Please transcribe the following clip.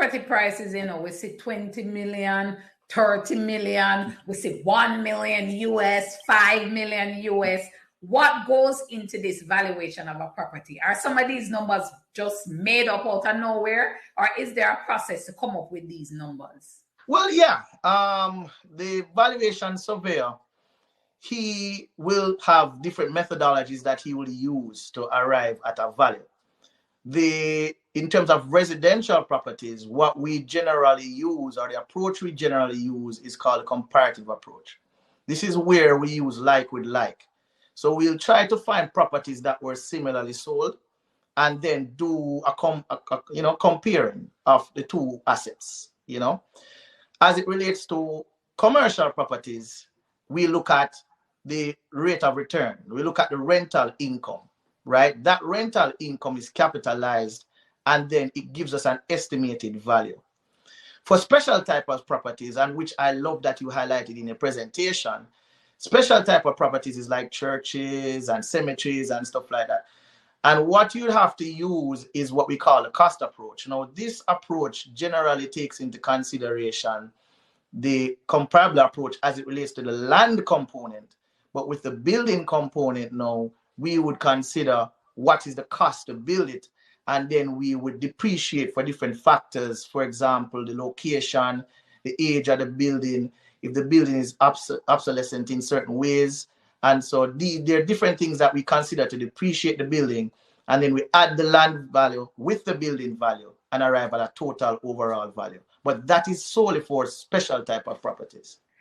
property prices, we see 20 million, 30 million, we see 1 million US, 5 million US. What goes into this valuation of a property? Are some of these numbers just made up out of nowhere, or is there a process to come up with these numbers? Well, yeah. The valuation surveyor, he will have different methodologies that he will use to arrive at a value. In terms of residential properties, what we generally use, or the approach we generally use, is called a comparative approach. This is where we use like with like. So we'll try to find properties that were similarly sold, and then do a comparing of the two assets. As it relates to commercial properties, we look at the rate of return. We look at the rental income, right? That rental income is capitalized, and then it gives us an estimated value. For special type of properties, and which I love that you highlighted in your presentation, special type of properties is like churches and cemeteries and stuff like that. And what you have to use is what we call a cost approach. Now, this approach generally takes into consideration the comparable approach as it relates to the land component. But with the building component now, we would consider what is the cost to build it. And then we would depreciate for different factors. For example, the location, the age of the building, if the building is obsolescent in certain ways. And so there are different things that we consider to depreciate the building. And then we add the land value with the building value and arrive at a total overall value. But that is solely for special type of properties.